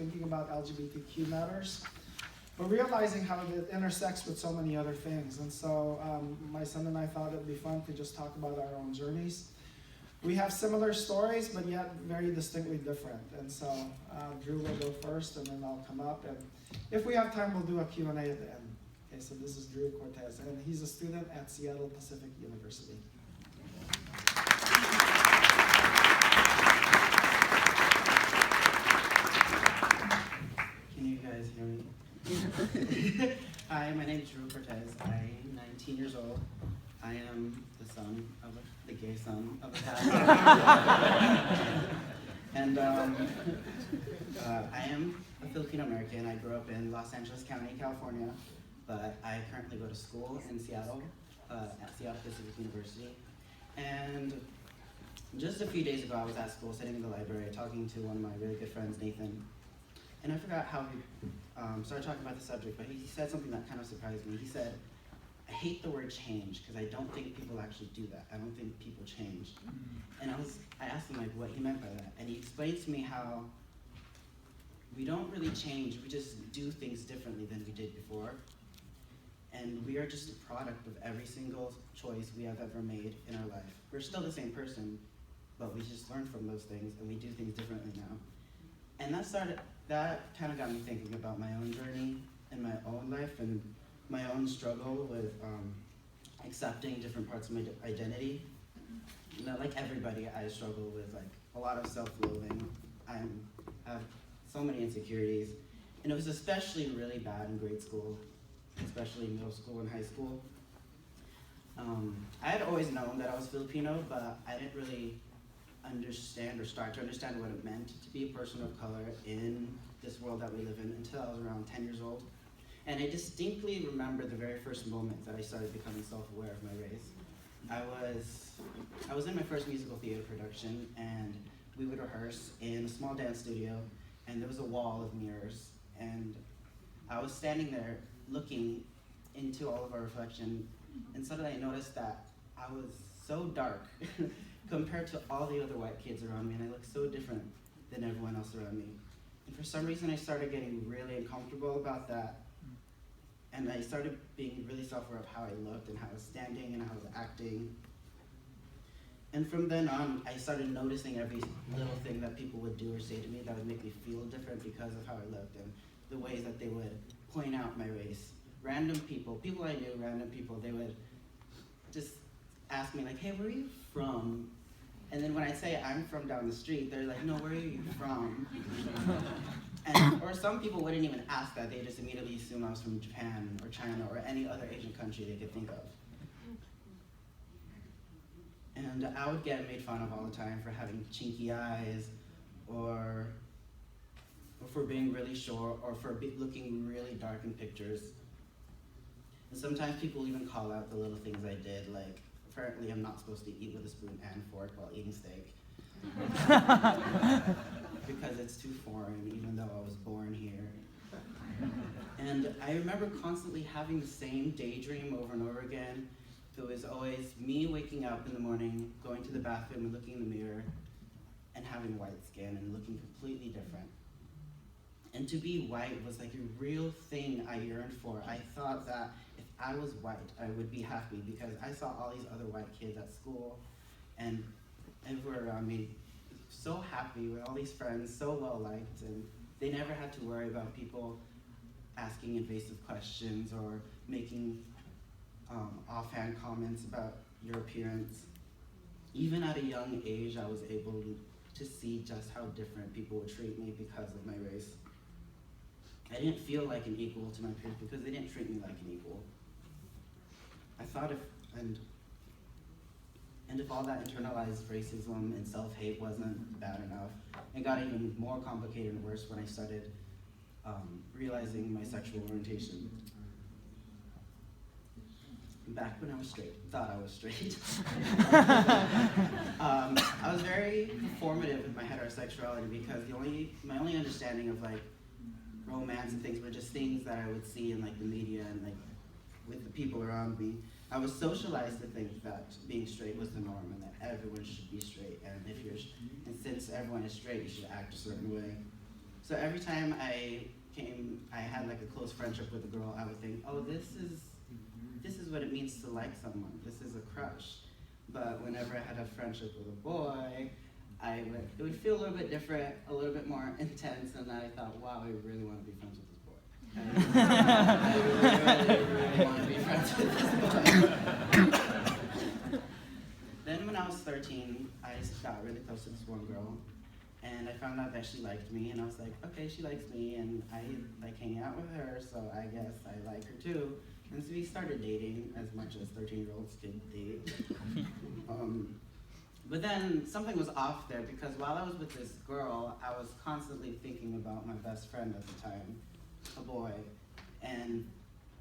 thinking about LGBTQ matters, but realizing how it intersects with so many other things. And so my son and I thought it'd be fun to just talk about our own journeys. We have similar stories, but yet very distinctly different. And so Drew will go first, and then I'll come up. And if we have time, we'll do a Q&A at the end. Okay, so this is Drew Cortez, and he's a student at Seattle Pacific University. Can you guys hear me? Hi, my name is Drew Cortez. I'm 19 years old. I am the gay son of a pastor. And I am a Filipino American. I grew up in Los Angeles County, California, but I currently go to school in Seattle, at Seattle Pacific University. And just a few days ago, I was at school, sitting in the library, talking to one of my really good friends, Nathan. And I forgot how we started talking about the subject, but he said something that kind of surprised me. He said, I hate the word change because I don't think people actually do that. I don't think people change. And I asked him like what he meant by that. And he explained to me how we don't really change, we just do things differently than we did before. And we are just a product of every single choice we have ever made in our life. We're still the same person, but we just learn from those things and we do things differently now. And that kind of got me thinking about my own journey in my own life and my own struggle with accepting different parts of my identity. You know, like everybody, I struggle with like a lot of self-loathing. I have so many insecurities, and it was especially really bad in grade school, especially middle school and high school. I had always known that I was Filipino, but I didn't really understand or start to understand what it meant to be a person of color in this world that we live in until I was around 10 years old. And I distinctly remember the very first moment that I started becoming self-aware of my race. I was in my first musical theater production, and we would rehearse in a small dance studio, and there was a wall of mirrors, and I was standing there looking into all of our reflection, and suddenly I noticed that I was so dark compared to all the other white kids around me, and I looked so different than everyone else around me. And for some reason, I started getting really uncomfortable about that. And I started being really self-aware of how I looked and how I was standing and how I was acting. And from then on, I started noticing every little thing that people would do or say to me that would make me feel different because of how I looked and the ways that they would point out my race. Random people I knew, random people, they would just ask me like, hey, where are you from? And then when I say I'm from down the street, they're like, no, where are you from? Or some people wouldn't even ask that. They just immediately assume I was from Japan or China or any other Asian country they could think of. And I would get made fun of all the time for having chinky eyes, or for being really short, or for looking really dark in pictures. And sometimes people even call out the little things I did, like apparently I'm not supposed to eat with a spoon and fork while eating steak. Because it's too foreign, even though I was born here. And I remember constantly having the same daydream over and over again. It was always me waking up in the morning, going to the bathroom and looking in the mirror, and having white skin and looking completely different. And to be white was like a real thing I yearned for. I thought that if I was white, I would be happy because I saw all these other white kids at school and everywhere around me so happy with all these friends, so well liked, and they never had to worry about people asking invasive questions or making offhand comments about your appearance. Even at a young age, I was able to see just how different people would treat me because of my race. I didn't feel like an equal to my peers because they didn't treat me like an equal. I thought if all that internalized racism and self-hate wasn't bad enough, it got even more complicated and worse when I started realizing my sexual orientation. Back when I was straight, thought I was straight. I was very performative in my heterosexuality because my only understanding of like romance and things were just things that I would see in like the media and like with the people around me. I was socialized to think that being straight was the norm and that everyone should be straight, and since everyone is straight, you should act a certain way. So every time I had like a close friendship with a girl, I would think, oh, this is what it means to like someone. This is a crush. But whenever I had a friendship with a boy, it would feel a little bit different, a little bit more intense, and I thought, wow, I really want to be friends with this boy. I really want to be friends with this boy. Then when I was 13, I got really close to this one girl, and I found out that she liked me, and I was like, okay, she likes me, and I like hanging out with her, so I guess I like her too. And so we started dating as much as 13-year-olds can date. But then something was off there, because while I was with this girl, I was constantly thinking about my best friend at the time, a boy, and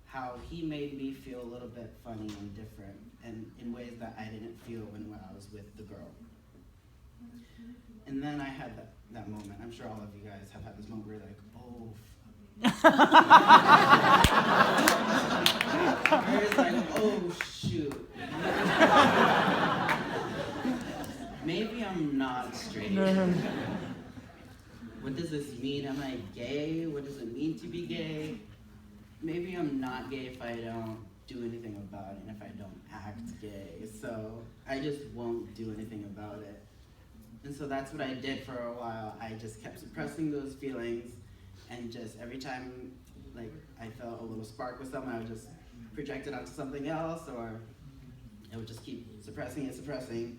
how he made me feel a little bit funny and different, and in ways that I didn't feel when I was with the girl. And then I had that moment. I'm sure all of you guys have had this moment where you're like, oh, where it's like, oh shoot. Maybe I'm not straight. What does this mean? Am I gay? What does it mean to be gay? Maybe I'm not gay if I don't do anything about it and if I don't act gay. So I just won't do anything about it. And so that's what I did for a while. I just kept suppressing those feelings, and just every time like I felt a little spark with someone, I would just project it onto something else, or I would just keep suppressing.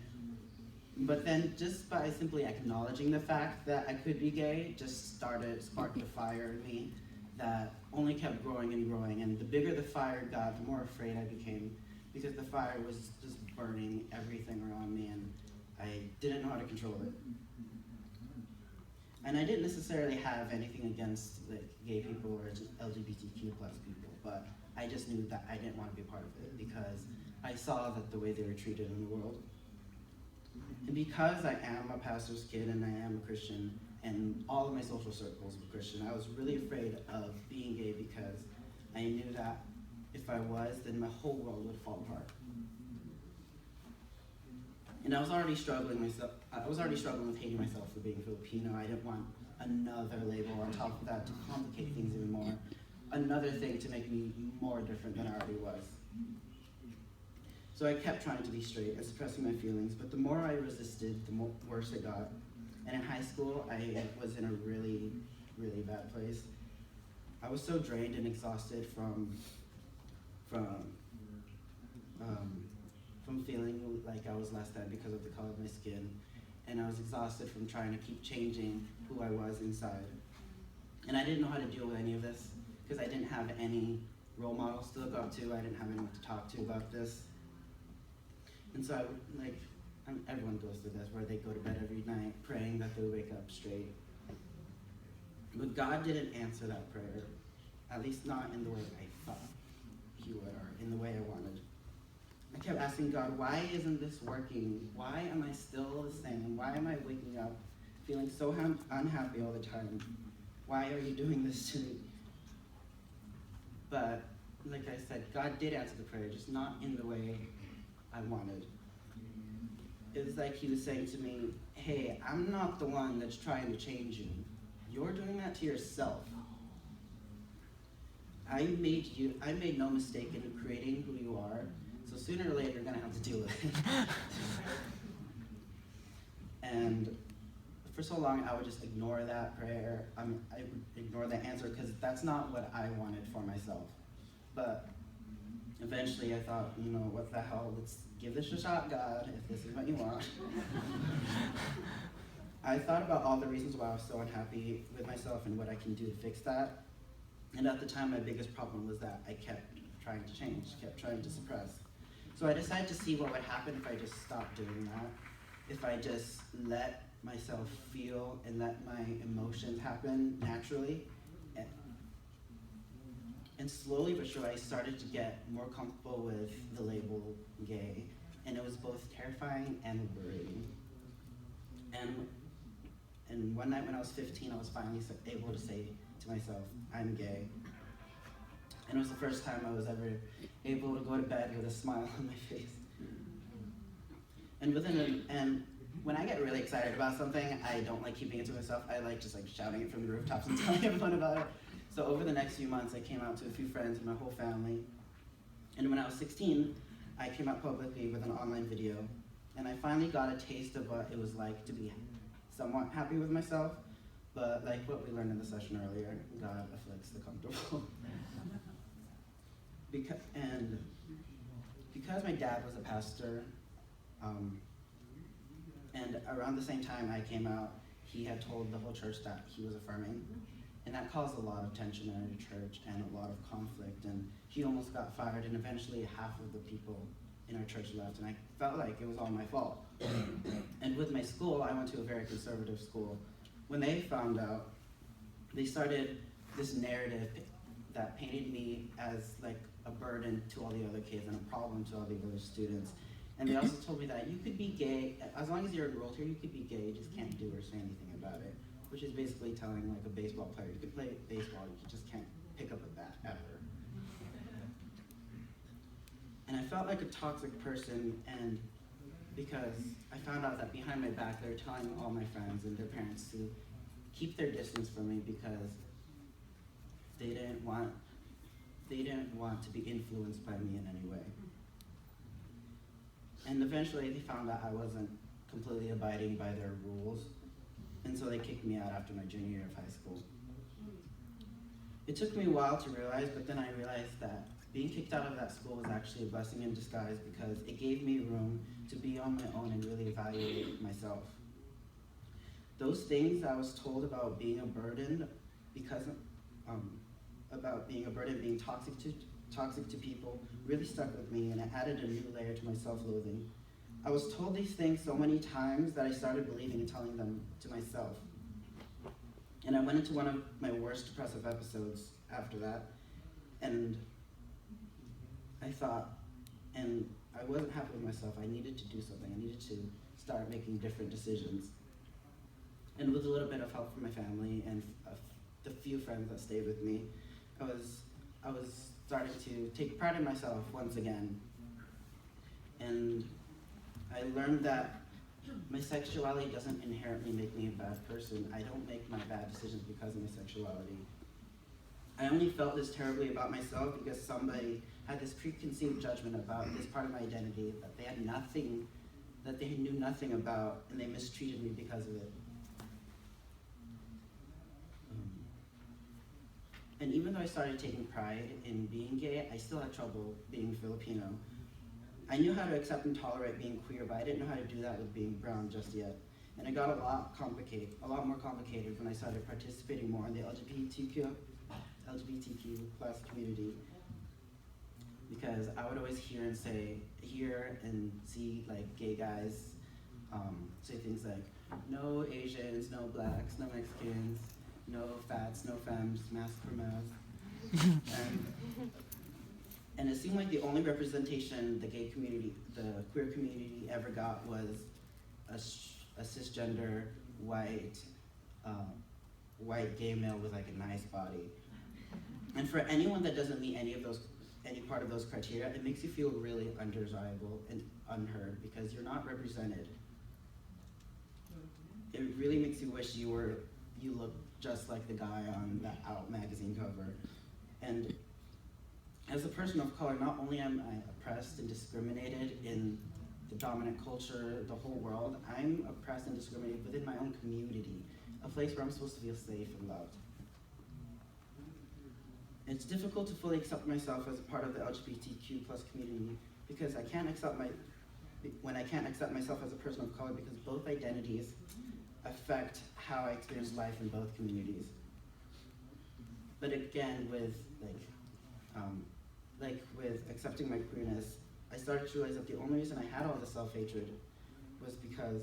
But then just by simply acknowledging the fact that I could be gay just sparked a fire in me that only kept growing and growing. And the bigger the fire got, the more afraid I became, because the fire was just burning everything around me, and I didn't know how to control it. And I didn't necessarily have anything against like gay people or LGBTQ plus people, but I just knew that I didn't want to be a part of it, because I saw that the way they were treated in the world. And because I am a pastor's kid and I am a Christian, and all of my social circles were Christian, I was really afraid of being gay, because I knew that if I was, then my whole world would fall apart. And I was already struggling with hating myself for being Filipino. I didn't want another label on top of that to complicate things even more. Another thing to make me more different than I already was. So I kept trying to be straight and suppressing my feelings, but the more I resisted, the worse it got. And in high school, I was in a really, really bad place. I was so drained and exhausted from feeling like I was less than because of the color of my skin. And I was exhausted from trying to keep changing who I was inside. And I didn't know how to deal with any of this, because I didn't have any role models to look up to. I didn't have anyone to talk to about this. And so everyone goes through this, where they go to bed every night praying that they wake up straight. But God didn't answer that prayer, at least not in the way I thought He would, or in the way I wanted. I kept asking God, why isn't this working? Why am I still the same? Why am I waking up feeling so unhappy all the time? Why are you doing this to me? But like I said, God did answer the prayer, just not in the way I wanted. It was like He was saying to me, hey, I'm not the one that's trying to change you. You're doing that to yourself. I made no mistake in creating who you are, so sooner or later you're gonna have to deal with it. And for so long I would just ignore that prayer. I would ignore that answer, because that's not what I wanted for myself. But eventually I thought, what the hell, let's give this a shot, God, if this is what you want. I thought about all the reasons why I was so unhappy with myself and what I can do to fix that. And at the time, my biggest problem was that I kept trying to change, kept trying to suppress. So I decided to see what would happen if I just stopped doing that, if I just let myself feel and let my emotions happen naturally. And slowly but surely, I started to get more comfortable with the label gay, and it was both terrifying and worrying. And one night when I was 15, I was finally able to say to myself, I'm gay. And it was the first time I was ever able to go to bed with a smile on my face. And when I get really excited about something, I don't like keeping it to myself. I like just like shouting it from the rooftops and telling everyone about it. So over the next few months, I came out to a few friends and my whole family. And when I was 16, I came out publicly with an online video. And I finally got a taste of what it was like to be somewhat happy with myself. But like what we learned in the session earlier, God afflicts the comfortable. Because my dad was a pastor, and around the same time I came out, he had told the whole church that he was affirming. And that caused a lot of tension in our church and a lot of conflict. And he almost got fired, and eventually half of the people in our church left. And I felt like it was all my fault. And with my school, I went to a very conservative school. When they found out, they started this narrative that painted me as like a burden to all the other kids and a problem to all the other students. And they also told me that you could be gay, as long as you're enrolled here, you could be gay, you just can't do or say anything about it. Which is basically telling like a baseball player, you could play baseball, you just can't pick up a bat ever. And I felt like a toxic person, and because I found out that behind my back, they were telling all my friends and their parents to keep their distance from me because they didn't want to be influenced by me in any way. And eventually they found out I wasn't completely abiding by their rules, and so they kicked me out after my junior year of high school. It took me a while to realize, but then I realized that being kicked out of that school was actually a blessing in disguise because it gave me room to be on my own and really evaluate myself. Those things I was told about being a burden, being toxic to people, really stuck with me, and it added a new layer to my self-loathing. I was told these things so many times that I started believing and telling them to myself. And I went into one of my worst depressive episodes after that, and I thought, and I wasn't happy with myself. I needed to do something. I needed to start making different decisions. And with a little bit of help from my family and the few friends that stayed with me, I was starting to take pride in myself once again. And I learned that my sexuality doesn't inherently make me a bad person. I don't make my bad decisions because of my sexuality. I only felt this terribly about myself because somebody had this preconceived judgment about this part of my identity that they knew nothing about, and they mistreated me because of it. And even though I started taking pride in being gay, I still had trouble being Filipino. I knew how to accept and tolerate being queer, but I didn't know how to do that with being brown just yet. And it got a lot more complicated when I started participating more in the LGBTQ plus community. Because I would always hear and see like gay guys say things like, no Asians, no blacks, no Mexicans, no fats, no femmes, mask for mouth. And it seemed like the only representation the queer community ever got was a cisgender white gay male with like a nice body. And for anyone that doesn't meet any part of those criteria, it makes you feel really undesirable and unheard because you're not represented. It really makes you wish you looked just like the guy on that Out magazine cover. And as a person of color, not only am I oppressed and discriminated in the dominant culture, the whole world, I'm oppressed and discriminated within my own community, a place where I'm supposed to feel safe and loved. It's difficult to fully accept myself as a part of the LGBTQ plus community because I can't accept myself as a person of color because both identities affect how I experience life in both communities. But again, with with accepting my queerness, I started to realize that the only reason I had all this self-hatred was because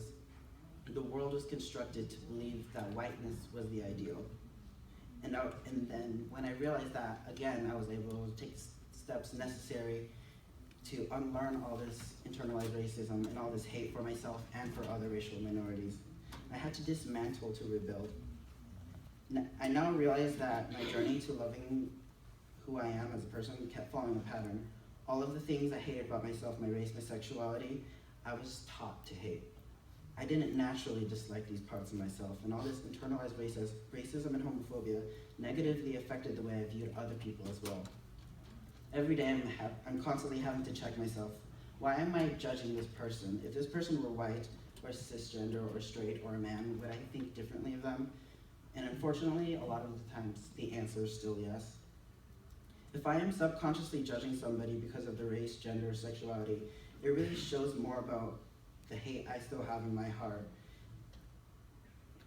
the world was constructed to believe that whiteness was the ideal. And then when I realized that, again, I was able to take steps necessary to unlearn all this internalized racism and all this hate for myself and for other racial minorities. I had to dismantle to rebuild. I now realize that my journey to loving who I am as a person kept following a pattern. All of the things I hated about myself, my race, my sexuality, I was taught to hate. I didn't naturally dislike these parts of myself, and all this internalized racism and homophobia negatively affected the way I viewed other people as well. Every day I'm constantly having to check myself. Why am I judging this person? If this person were white, or cisgender, or straight, or a man, would I think differently of them? And unfortunately, a lot of the times, the answer is still yes. If I am subconsciously judging somebody because of their race, gender, or sexuality, it really shows more about the hate I still have in my heart.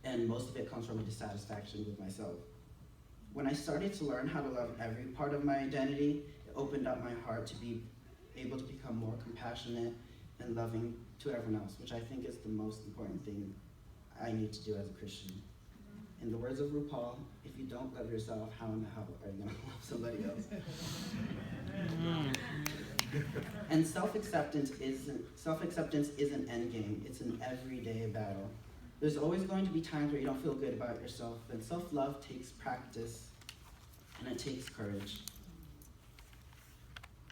And most of it comes from a dissatisfaction with myself. When I started to learn how to love every part of my identity, it opened up my heart to be able to become more compassionate and loving to everyone else, which I think is the most important thing I need to do as a Christian. In the words of RuPaul, if you don't love yourself, how in the hell are you gonna love somebody else? And self-acceptance is an end game. It's an everyday battle. There's always going to be times where you don't feel good about yourself, and self-love takes practice, and it takes courage.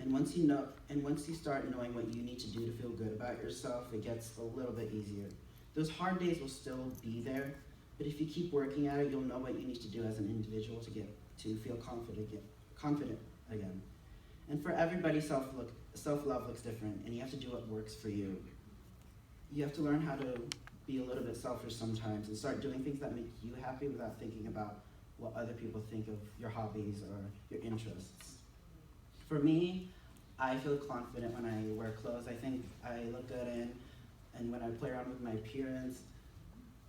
And once you start knowing what you need to do to feel good about yourself, it gets a little bit easier. Those hard days will still be there, but if you keep working at it, you'll know what you need to do as an individual to feel confident again. And for everybody, self-love looks different, and you have to do what works for you. You have to learn how to be a little bit selfish sometimes and start doing things that make you happy without thinking about what other people think of your hobbies or your interests. For me, I feel confident when I wear clothes. I think I look good in, and when I play around with my appearance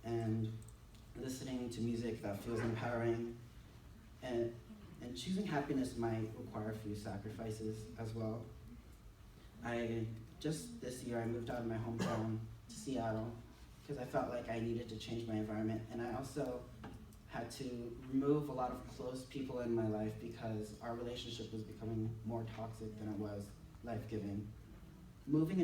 and listening to music that feels empowering, and choosing happiness might require a few sacrifices as well. Just this year, I moved out of my hometown to Seattle because I felt like I needed to change my environment, and I also had to remove a lot of close people in my life because our relationship was becoming more toxic than it was life-giving. Moving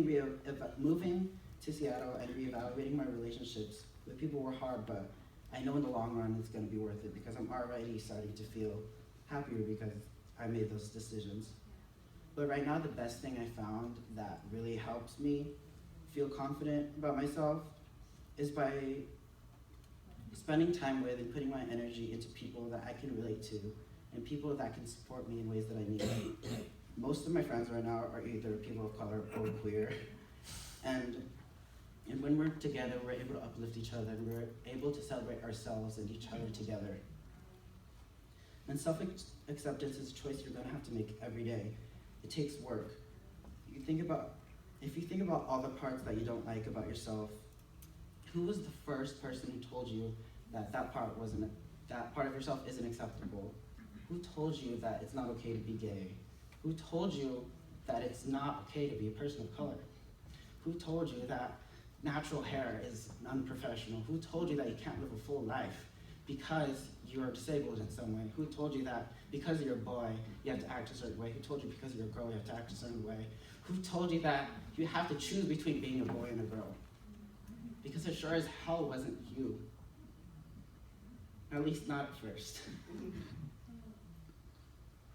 to Seattle and reevaluating my relationships with people were hard, but I know in the long run it's going to be worth it because I'm already starting to feel happier because I made those decisions. But right now, the best thing I found that really helps me feel confident about myself is by spending time with and putting my energy into people that I can relate to and people that can support me in ways that I need. Most of my friends right now are either people of color or queer. And when we're together, we're able to uplift each other, and we're able to celebrate ourselves and each other together. And self-acceptance is a choice you're gonna have to make every day. It takes work. If you think about all the parts that you don't like about yourself, who was the first person who told you that that part of yourself isn't acceptable? Who told you that it's not okay to be gay? Who told you that it's not okay to be a person of color? Who told you that natural hair is unprofessional? Who told you that you can't live a full life because you're disabled in some way? Who told you that because you're a boy, you have to act a certain way? Who told you because you're a girl, you have to act a certain way? Who told you that you have to choose between being a boy and a girl? Because it sure as hell wasn't you. At least not at first.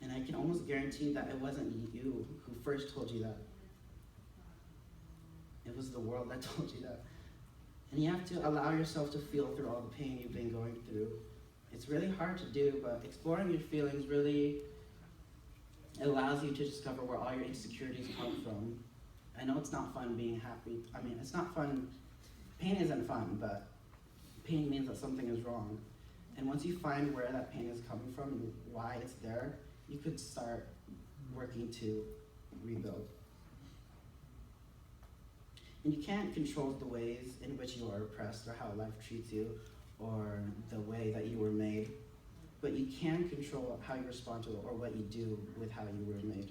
And I can almost guarantee that it wasn't you who first told you that. It was the world that told you that. And you have to allow yourself to feel through all the pain you've been going through. It's really hard to do, but exploring your feelings really allows you to discover where all your insecurities come from. I know it's not fun being happy. I mean, it's not fun. Pain isn't fun, but pain means that something is wrong. And once you find where that pain is coming from and why it's there, you could start working to rebuild. And you can't control the ways in which you are oppressed or how life treats you or the way that you were made, but you can control how you respond to it or what you do with how you were made.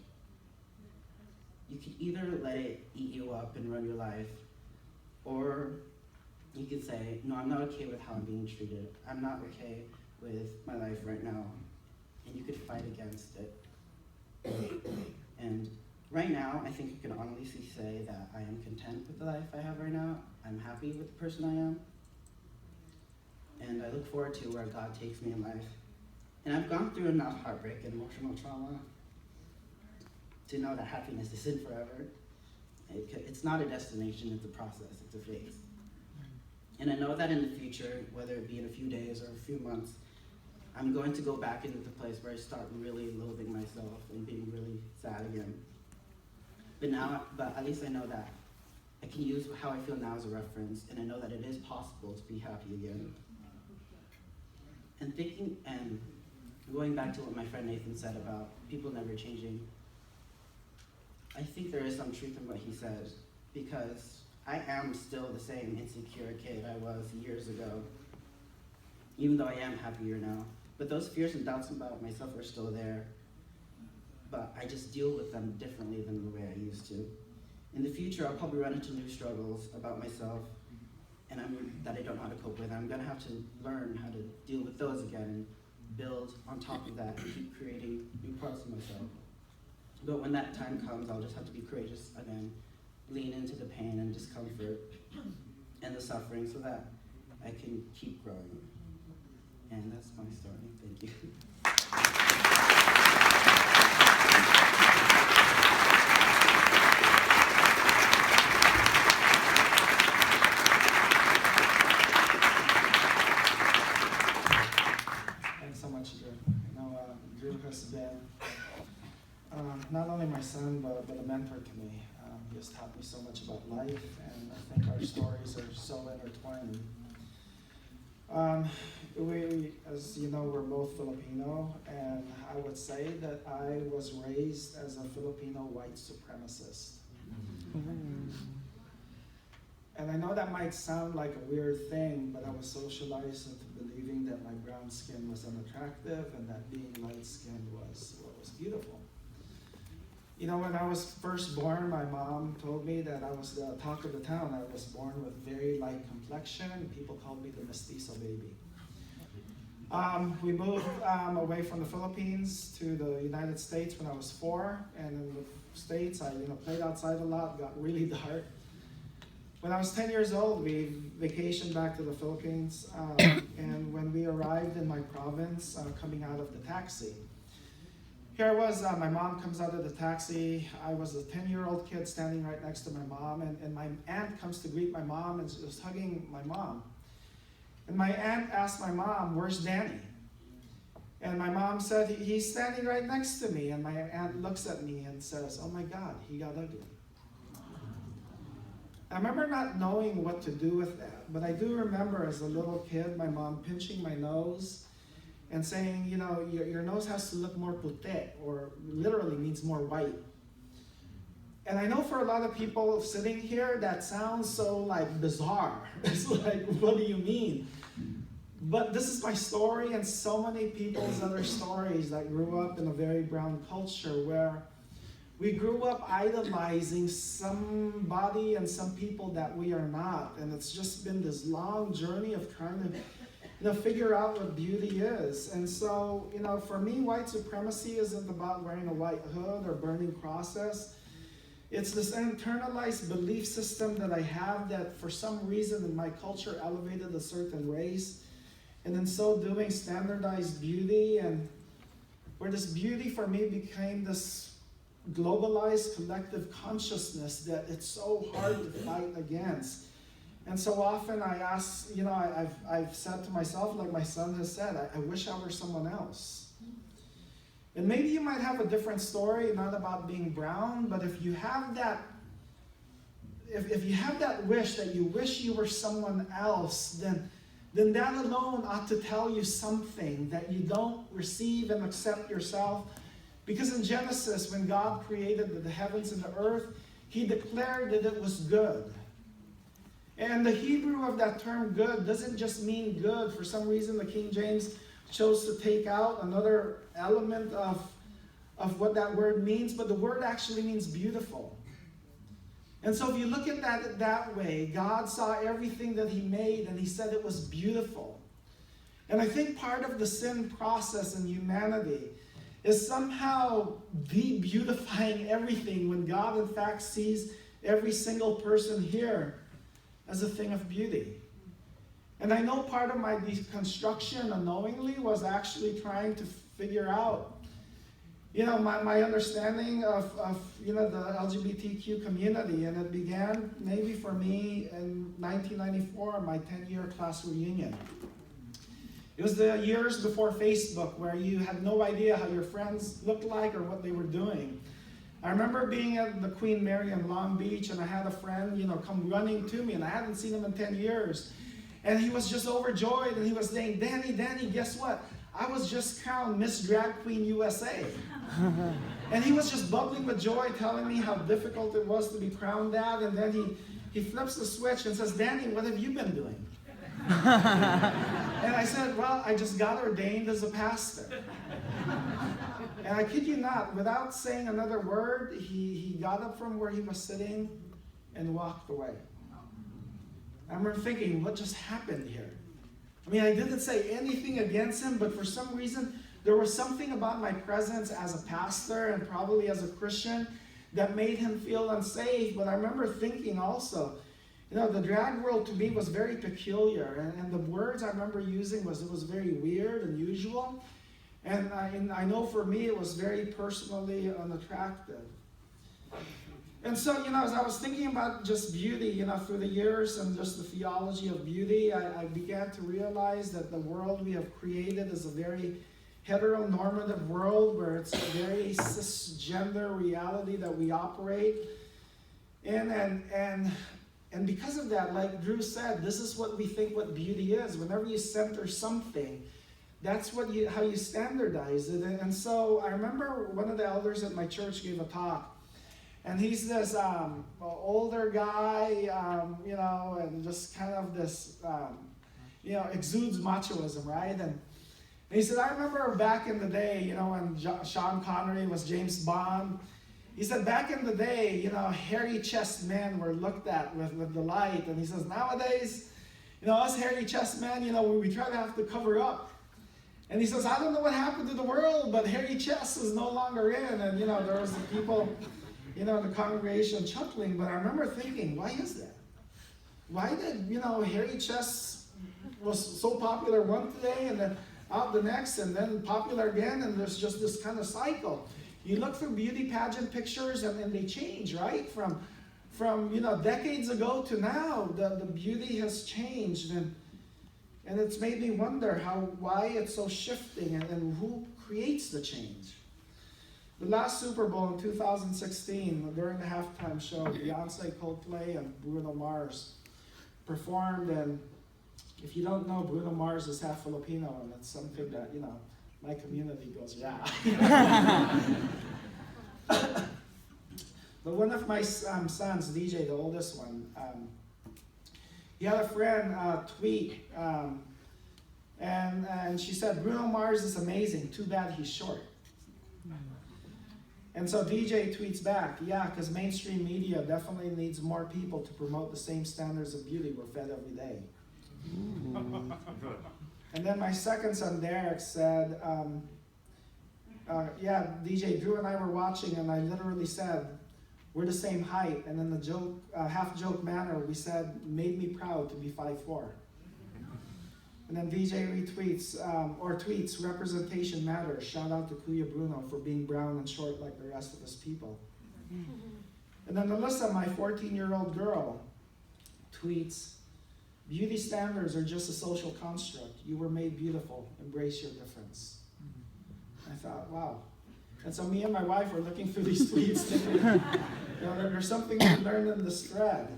You can either let it eat you up and run your life, or you could say, no, I'm not okay with how I'm being treated. I'm not okay with my life right now. And you could fight against it. And right now, I think you can honestly say that I am content with the life I have right now. I'm happy with the person I am. And I look forward to where God takes me in life. And I've gone through enough heartbreak and emotional trauma to know that happiness isn't forever. It's not a destination, it's a process, it's a phase. And I know that in the future, whether it be in a few days or a few months, I'm going to go back into the place where I start really loathing myself and being really sad again. But at least I know that I can use how I feel now as a reference, and I know that it is possible to be happy again. And going back to what my friend Nathan said about people never changing, I think there is some truth in what he said, because I am still the same insecure kid I was years ago, even though I am happier now. But those fears and doubts about myself are still there, but I just deal with them differently than the way I used to. In the future, I'll probably run into new struggles about myself and that I don't know how to cope with. I'm gonna have to learn how to deal with those again and build on top of that and keep creating new parts of myself. But when that time comes, I'll just have to be courageous again, lean into the pain and discomfort and the suffering so that I can keep growing. And that's my story. Thank you. Thanks so much, Drew. Drew has been not only my son, but a mentor to me. He has taught me so much about life, and I think our stories are so intertwined. We, as you know, we're both Filipino, and I would say that I was raised as a Filipino white supremacist. And I know that might sound like a weird thing, but I was socialized into believing that my brown skin was unattractive and that being light-skinned was what was beautiful. You know, when I was first born, my mom told me that I was the talk of the town. I was born with very light complexion. People called me the mestizo baby. We moved away from the Philippines to the United States when I was 4. And in the States, I played outside a lot, got really dark. When I was 10 years old, we vacationed back to the Philippines. And when we arrived in my province, coming out of the taxi, here I was, my mom comes out of the taxi. I was a 10-year-old kid standing right next to my mom, and my aunt comes to greet my mom and was hugging my mom. And my aunt asked my mom, "Where's Danny?" And my mom said, "He's standing right next to me." And my aunt looks at me and says, "Oh my God, he got ugly." I remember not knowing what to do with that, but I do remember as a little kid, my mom pinching my nose and saying, your nose has to look more puti, or literally means more white. And I know for a lot of people sitting here, that sounds so bizarre. It's like, what do you mean? But this is my story and so many people's other stories that grew up in a very brown culture where we grew up idolizing somebody and some people that we are not. And it's just been this long journey of trying to figure out what beauty is. And so, for me, white supremacy isn't about wearing a white hood or burning crosses. It's this internalized belief system that I have that for some reason in my culture elevated a certain race. And in so doing, standardized beauty, and where this beauty for me became this globalized collective consciousness that it's so hard to fight against. And so often I ask, I've said to myself, like my son has said, I wish I were someone else. And maybe you might have a different story, not about being brown, but if you have that, if you have that wish that you wish you were someone else, then that alone ought to tell you something that you don't receive and accept yourself. Because in Genesis, when God created the heavens and the earth, He declared that it was good. And the Hebrew of that term good doesn't just mean good. For some reason, the King James chose to take out another element of what that word means, but the word actually means beautiful. And so if you look at that way, God saw everything that He made and He said it was beautiful. And I think part of the sin process in humanity is somehow de-beautifying everything when God in fact sees every single person here as a thing of beauty. And I know part of my deconstruction unknowingly was actually trying to figure out, you know, my understanding of you know, the LGBTQ community, and it began maybe for me in 1994, my 10-year class reunion. It was the years before Facebook, where you had no idea how your friends looked like or what they were doing. I remember being at the Queen Mary in Long Beach, and I had a friend, you know, come running to me, and I hadn't seen him in 10 years. And he was just overjoyed, and he was saying, Danny, guess what? I was just crowned Miss Drag Queen USA. And he was just bubbling with joy, telling me how difficult it was to be crowned that. And then he flips the switch and says, Danny, what have you been doing? And I said, well, I just got ordained as a pastor. And I kid you not, without saying another word, he got up from where he was sitting and walked away. I remember thinking, what just happened here? I mean, I didn't say anything against him, but for some reason, there was something about my presence as a pastor and probably as a Christian that made him feel unsafe. But I remember thinking also, you know, the drag world to me was very peculiar, and the words I remember using it was very weird and unusual. And I know for me it was very personally unattractive. And so, you know, as I was thinking about just beauty, you know, through the years and just the theology of beauty, I began to realize that the world we have created is a very heteronormative world where it's a very cisgender reality that we operate in. And because of that, like Drew said, this is what we think what beauty is. Whenever you center something, that's how you standardize it. And so I remember one of the elders at my church gave a talk. And he's this older guy, you know, and just kind of this, you know, exudes machoism, right? And he said, I remember back in the day, you know, when Sean Connery was James Bond. He said, back in the day, you know, hairy chest men were looked at with delight. And he says, nowadays, you know, us hairy chest men, you know, we try to have to cover up. And he says, I don't know what happened to the world, but hairy chest is no longer in. And, you know, there was the people, you know, in the congregation chuckling. But I remember thinking, why is that? Why did, you know, hairy chests was so popular one day and then out the next and then popular again, and there's just this kind of cycle. You look through beauty pageant pictures and they change, right? From you know, decades ago to now, the beauty has changed, and it's made me wonder why it's so shifting and who creates the change. The last Super Bowl in 2016, during the halftime show, Beyonce, Coldplay, and Bruno Mars performed. And if you don't know, Bruno Mars is half Filipino, and it's something that, you know, my community goes, yeah. But one of my sons, DJ, the oldest one, he had a friend tweet, and she said, Bruno Mars is amazing, too bad he's short. And so DJ tweets back, yeah, because mainstream media definitely needs more people to promote the same standards of beauty we're fed every day. And then my second son, Derek, said, yeah, DJ, Drew and I were watching, and I literally said, we're the same height. And in the joke, half-joke manner, we said, made me proud to be 5'4". And then DJ retweets, or tweets, representation matters. Shout out to Kuya Bruno for being brown and short like the rest of us people. And then Alyssa, my 14-year-old girl, tweets, beauty standards are just a social construct. You were made beautiful. Embrace your difference. I thought, wow. And so me and my wife were looking through these tweets thinking, you know, there's something we learned in this thread.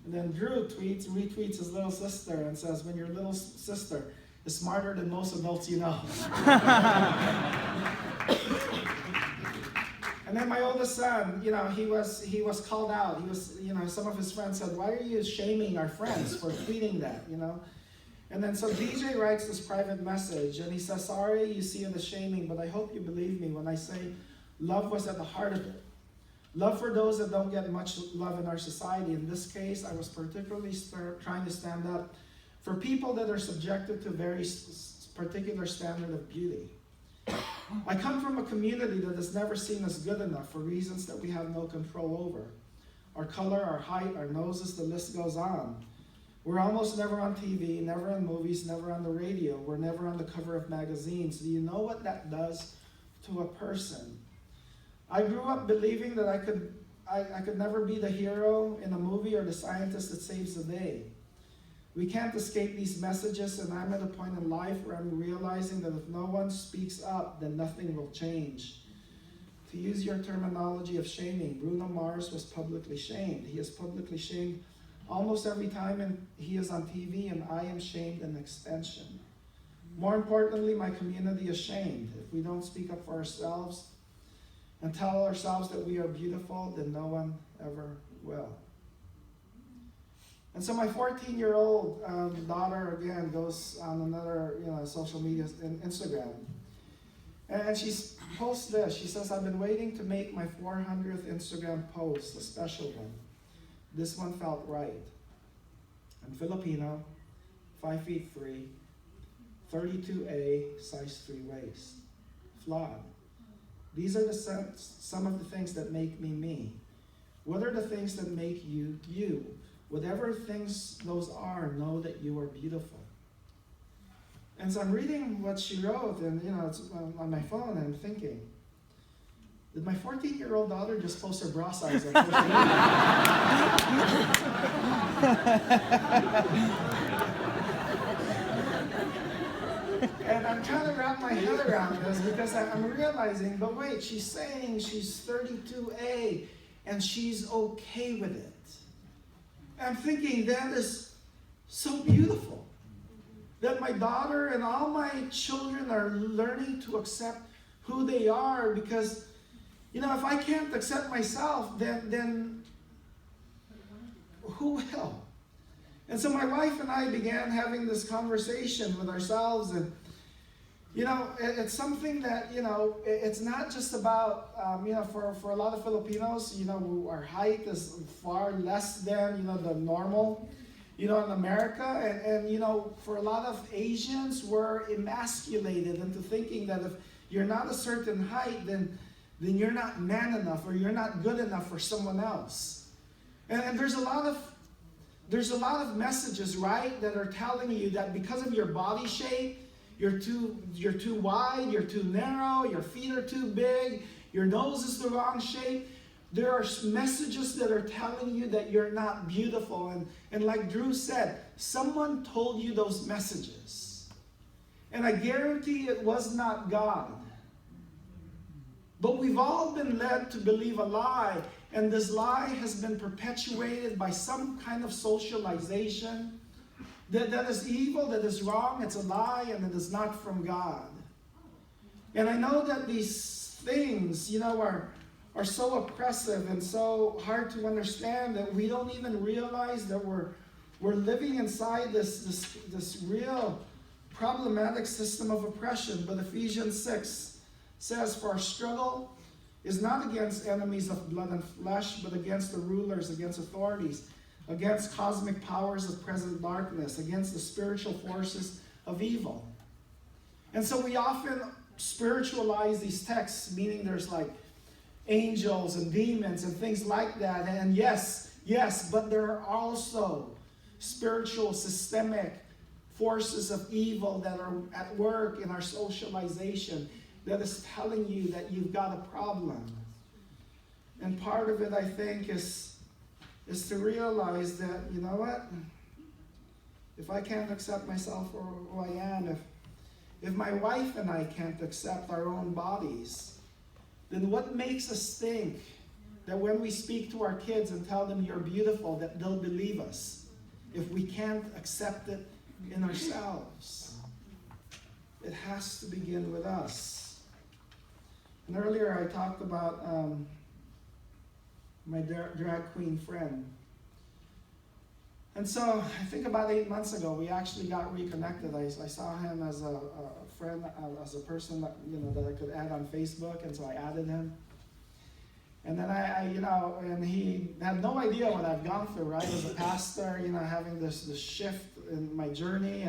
And then Drew retweets his little sister and says, when your little sister is smarter than most adults you know. And then my oldest son, you know, he was called out. He was, you know, some of his friends said, why are you shaming our friends for tweeting that, you know? And then so DJ writes this private message, and he says, sorry you see the shaming, but I hope you believe me when I say love was at the heart of it. Love for those that don't get much love in our society. In this case, I was particularly trying to stand up for people that are subjected to a very particular standard of beauty. I come from a community that has never seen us good enough for reasons that we have no control over. Our color, our height, our noses, the list goes on. We're almost never on TV, never in movies, never on the radio. We're never on the cover of magazines. Do you know what that does to a person I grew up believing that I could never be the hero in a movie or the scientist that saves the day. We can't escape these messages, and I'm at a point in life where I'm realizing that if no one speaks up, then nothing will change. To use your terminology of shaming, Bruno Mars was publicly shamed. He is publicly shamed almost every time he is on TV, and I am shamed an extension. More importantly, my community is shamed. If we don't speak up for ourselves and tell ourselves that we are beautiful, then no one ever will. And so my 14-year-old daughter, again, goes on another social media, Instagram. And she posts this. She says, I've been waiting to make my 400th Instagram post, a special one. This one felt right. I'm Filipino, 5'3", 32A, size 3 waist. Flawed. These are some of the things that make me me. What are the things that make you you? Whatever things those are, know that you are beautiful. And so I'm reading what she wrote, and it's on my phone, and I'm thinking, did my 14-year-old daughter just post her bra size on social media? And I'm trying to wrap my head around this because I'm realizing, but wait, she's saying she's 32A and she's okay with it. I'm thinking that is so beautiful. That my daughter and all my children are learning to accept who they are, because, if I can't accept myself, then who will? And so my wife and I began having this conversation with ourselves, and it's something that, it's not just about, for a lot of Filipinos, our height is far less than, the normal, in America. And for a lot of Asians, we're emasculated into thinking that if you're not a certain height, then you're not man enough, or you're not good enough for someone else. And there's a lot of messages, right, that are telling you that because of your body shape, you're too wide, you're too narrow, your feet are too big, your nose is the wrong shape. There are messages that are telling you that you're not beautiful. And like Drew said, someone told you those messages. And I guarantee it was not God. But we've all been led to believe a lie, and this lie has been perpetuated by some kind of socialization. That is evil, that is wrong, it's a lie, and it is not from God. And I know that these things, are so oppressive and so hard to understand that we don't even realize that we're living inside this real problematic system of oppression. But Ephesians 6 says, for our struggle is not against enemies of blood and flesh, but against the rulers, against authorities, against cosmic powers of present darkness, against the spiritual forces of evil. And so we often spiritualize these texts, meaning there's like angels and demons and things like that. And yes, but there are also spiritual, systemic forces of evil that are at work in our socialization that is telling you that you've got a problem. And part of it, I think, is to realize that, if I can't accept myself for who I am, if my wife and I can't accept our own bodies, then what makes us think that when we speak to our kids and tell them you're beautiful, that they'll believe us if we can't accept it in ourselves? It has to begin with us. And earlier I talked about my drag queen friend. And so I think about 8 months ago, we actually got reconnected. I saw him as a friend, as a person that, that I could add on Facebook, and so I added him. And then and he had no idea what I've gone through, right? As a pastor, having this shift in my journey.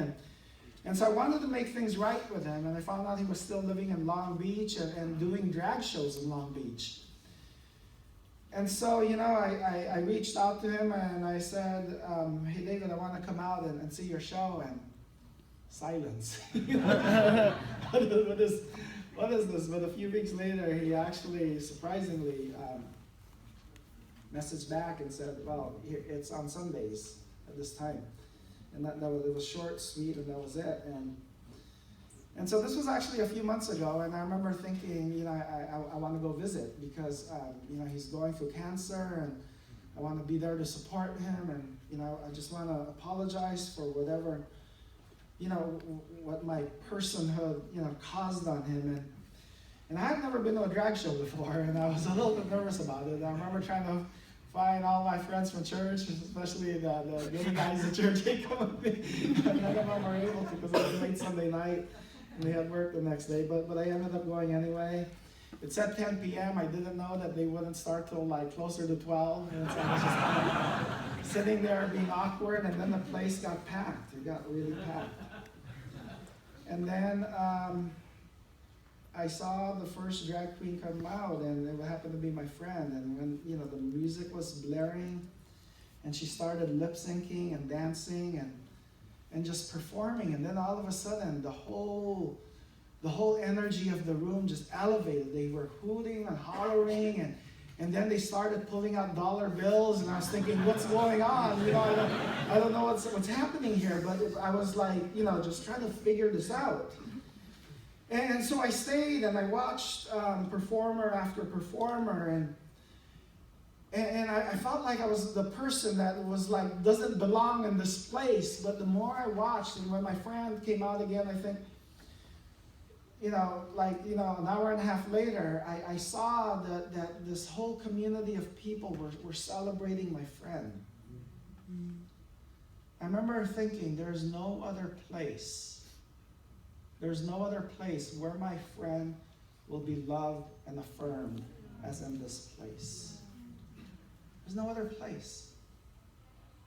And so I wanted to make things right with him, and I found out he was still living in Long Beach and doing drag shows in Long Beach. And so, I reached out to him and I said, hey, David, I want to come out and see your show. And silence. with what is this? But a few weeks later, he actually, surprisingly, messaged back and said, well, it's on Sundays at this time. And it was short, sweet, and that was it. And so this was actually a few months ago, and I remember thinking, I want to go visit because, he's going through cancer, and I want to be there to support him, and, I just want to apologize for whatever, what my personhood, caused on him. And I had never been to a drag show before, and I was a little bit nervous about it. I remember trying to find all my friends from church, especially the gay guys at church. They come with me. None of them were able to because it was late Sunday night, and they had work the next day. But I ended up going anyway. It said 10 p.m. I didn't know that they wouldn't start till like closer to 12. And so I was just kind of sitting there being awkward, and then the place got packed. It got really packed. And then I saw the first drag queen come out, and it happened to be my friend. And when the music was blaring, and she started lip syncing and dancing and just performing, and then all of a sudden the whole energy of the room just elevated. They were hooting and hollering, and then they started pulling out dollar bills, and I was thinking, what's going on? I don't know what's happening here, but I was like, just trying to figure this out. And so I stayed and I watched performer after performer, and I felt like I was the person that was like, doesn't belong in this place. But the more I watched, and when my friend came out again, I think, an hour and a half later, I saw that this whole community of people were celebrating my friend. I remember thinking, there's no other place where my friend will be loved and affirmed as in this place. There's no other place.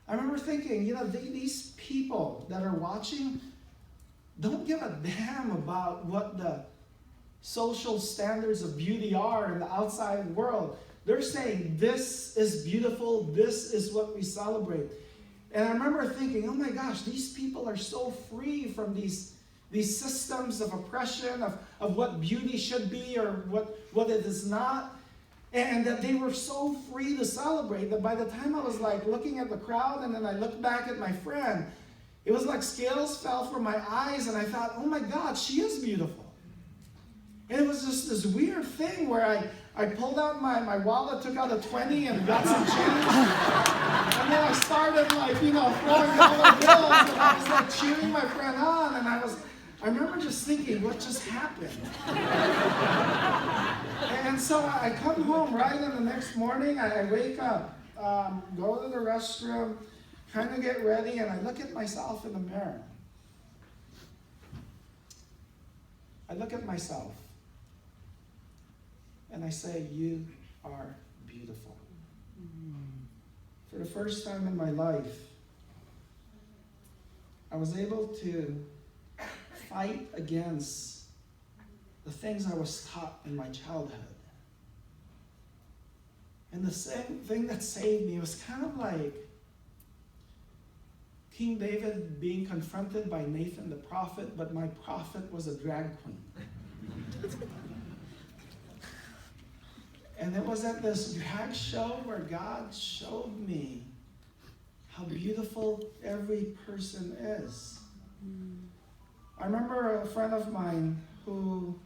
I remember thinking, these people that are watching don't give a damn about what the social standards of beauty are in the outside world. They're saying, this is beautiful, this is what we celebrate. And I remember thinking, oh my gosh, these people are so free from these systems of oppression, of what beauty should be or what it is not. And that they were so free to celebrate that by the time I was like looking at the crowd and then I looked back at my friend, it was like scales fell from my eyes and I thought, oh my God, she is beautiful. And it was just this weird thing where I pulled out my wallet, took out a 20 and got some change. And then I started throwing dollar bills and I was like cheering my friend on, and I remember just thinking, what just happened? And so I come home, right, and the next morning I wake up, go to the restroom, kind of get ready, and I look at myself in the mirror. I look at myself, and I say, you are beautiful. For the first time in my life, I was able to fight against the things I was taught in my childhood. And the same thing that saved me was kind of like King David being confronted by Nathan the prophet, but my prophet was a drag queen. And it was at this drag show where God showed me how beautiful every person is. I remember a friend of mine who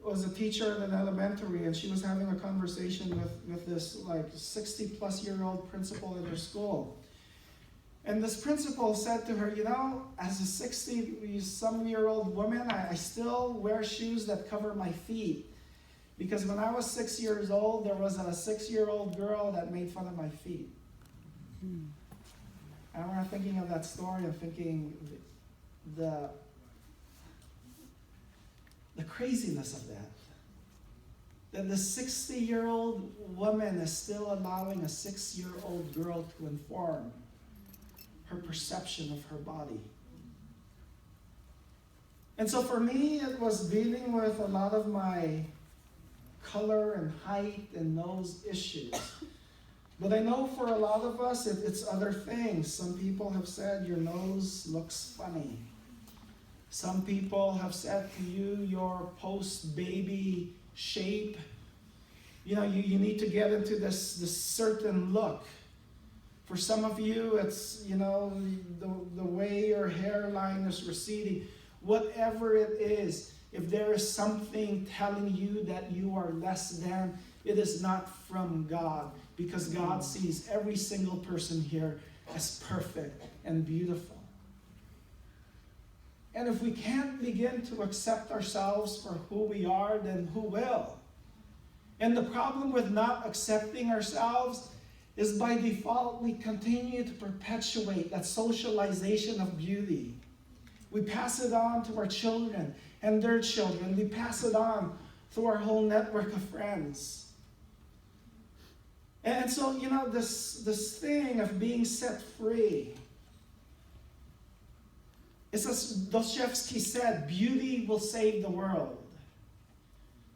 was a teacher in an elementary, and she was having a conversation with this 60-plus-year-old principal in her school. And this principal said to her, as a 60-some-year-old woman, I still wear shoes that cover my feet. Because when I was 6 years old, there was a 6-year-old girl that made fun of my feet. And when I'm thinking of that story, I'm thinking the craziness of that. That the 60-year-old woman is still allowing a 6-year-old girl to inform her perception of her body. And so for me, it was dealing with a lot of my color and height and nose issues. But I know for a lot of us, it's other things. Some people have said your nose looks funny. Some people have said to you, your post-baby shape, you need to get into this certain look. For some of you, it's, the way your hairline is receding. Whatever it is, if there is something telling you that you are less than, it is not from God. Because God sees every single person here as perfect and beautiful. And if we can't begin to accept ourselves for who we are, then who will? And the problem with not accepting ourselves is by default we continue to perpetuate that socialization of beauty. We pass it on to our children and their children. We pass it on to our whole network of friends. And so, this thing of being set free, it's as Dostoevsky said, beauty will save the world.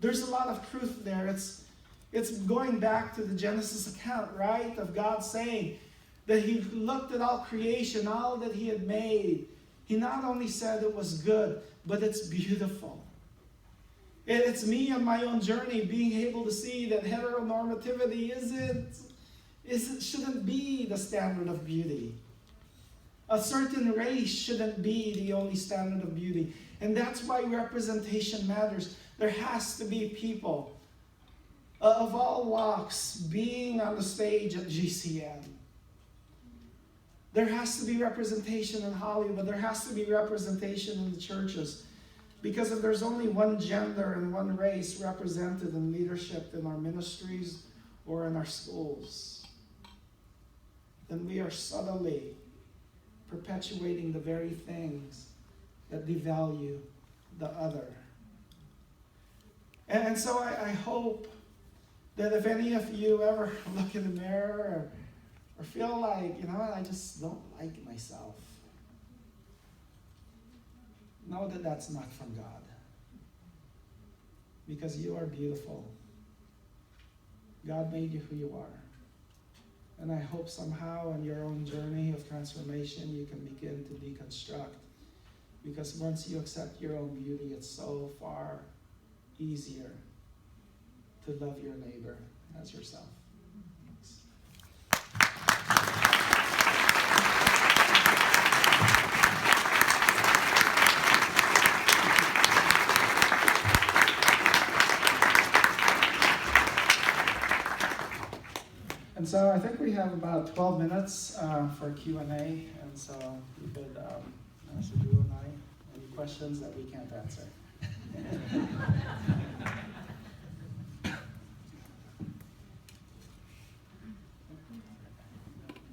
There's a lot of truth there. It's going back to the Genesis account, right? Of God saying that he looked at all creation, all that he had made. He not only said it was good, but it's beautiful. It's me on my own journey being able to see that heteronormativity shouldn't be the standard of beauty. A certain race shouldn't be the only standard of beauty. And that's why representation matters. There has to be people of all walks being on the stage at GCN. There has to be representation in Hollywood. There has to be representation in the churches. Because if there's only one gender and one race represented in leadership in our ministries or in our schools, then we are subtly perpetuating the very things that devalue the other. And so I hope that if any of you ever look in the mirror or feel like, I just don't like myself, know that that's not from God. Because you are beautiful. God made you who you are. And I hope somehow in your own journey of transformation, you can begin to deconstruct. Because once you accept your own beauty, it's so far easier to love your neighbor as yourself. And so I think we have about 12 minutes for Q&A, and so we could answer you and I any questions that we can't answer. Can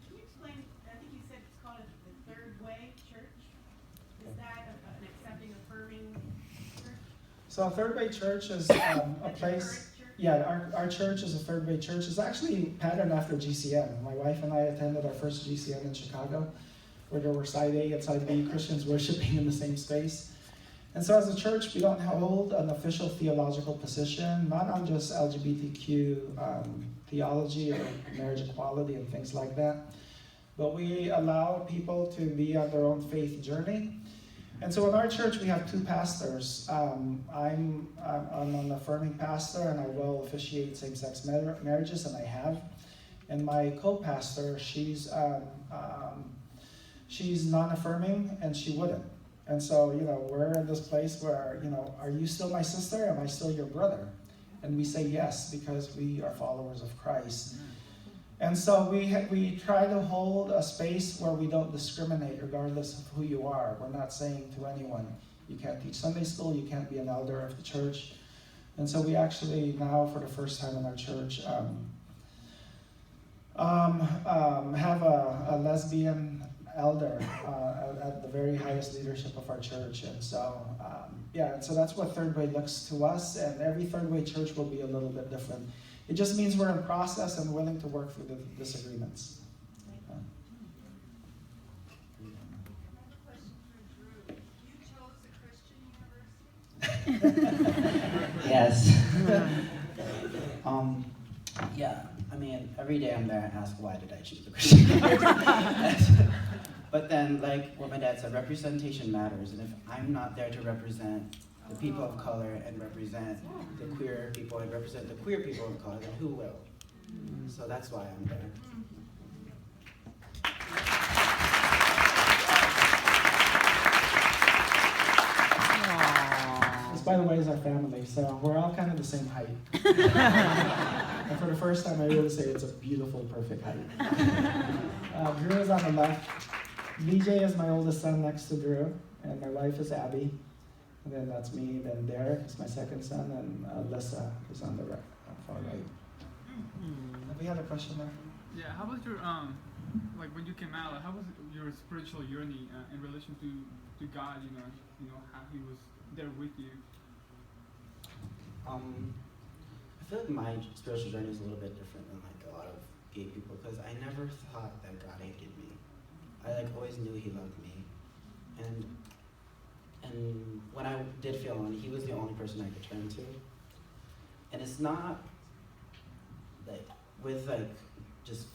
you explain, I think you said it's called the Third Way Church. Is that an accepting, affirming church? So a Third Way Church is a place. Yeah, our church is a Third Way Church. It's actually patterned after GCN. My wife and I attended our first GCN in Chicago, where there were side A and side B Christians worshiping in the same space. And so as a church, we don't hold an official theological position, not on just LGBTQ theology or marriage equality and things like that, but we allow people to be on their own faith journey. And so in our church, we have two pastors. I'm an affirming pastor, and I will officiate same-sex marriages, and I have. And my co-pastor, she's non-affirming, and she wouldn't. And so, we're in this place where, are you still my sister? Am I still your brother? And we say yes, because we are followers of Christ. And so we try to hold a space where we don't discriminate regardless of who you are. We're not saying to anyone, you can't teach Sunday school, you can't be an elder of the church. And so we actually now, for the first time in our church, have a lesbian elder at the very highest leadership of our church. And so, and so that's what Third Way looks to us, and every Third Way church will be a little bit different. It just means we're in process and willing to work through the disagreements. Yes. Every day I'm there and ask, why did I choose the Christian university? But then, like what my dad said, representation matters, and if I'm not there to represent the people of color and represent the queer people and represent the queer people of color, then who will? So that's why I'm there. This, by the way, is our family, so we're all kind of the same height. And for the first time, I really say it's a beautiful, perfect height. Drew is on the left. VJ is my oldest son next to Drew, and my wife is Abby. And then that's me, then Derek is my second son, and Alyssa is on the right, far right. Have we had a question there? Yeah, how was your, like when you came out, like, how was your spiritual journey in relation to God, you know, how he was there with you? I feel like my spiritual journey is a little bit different than like a lot of gay people, because I never thought that God hated me. I like always knew he loved me. And when I did feel alone, he was the only person I could turn to. And it's not like with like just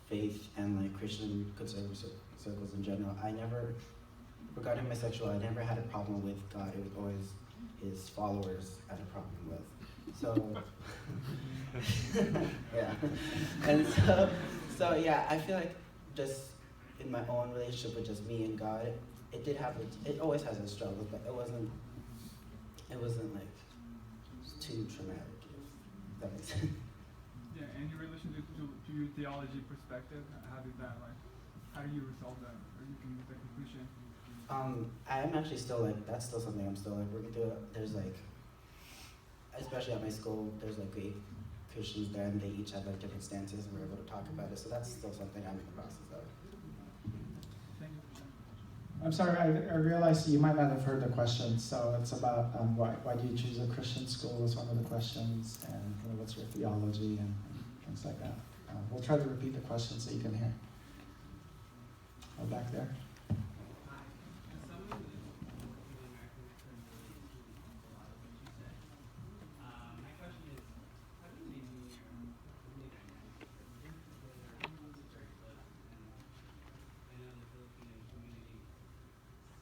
faith and like Christian conservative circles in general, I never, regarding my sexuality, I never had a problem with God. It was always his followers I had a problem with. So yeah. And so yeah, I feel like just in my own relationship with just me and God, it did have it always has its struggles, but it wasn't like too traumatic, if that makes sense. Yeah, and your relation to your theology perspective, how did that, like, how do you resolve that, or you can make that conclusion? I'm actually still like, that's still something I'm still like working through. There's like, especially at my school, there's like gay Christians there, and they each have like different stances, and we're able to talk about it, so that's still something I'm in the process of. I'm sorry, I realized you might not have heard the question. So it's about why do you choose a Christian school is one of the questions, and what's your theology and things like that. We'll try to repeat the question so you can hear. Back there.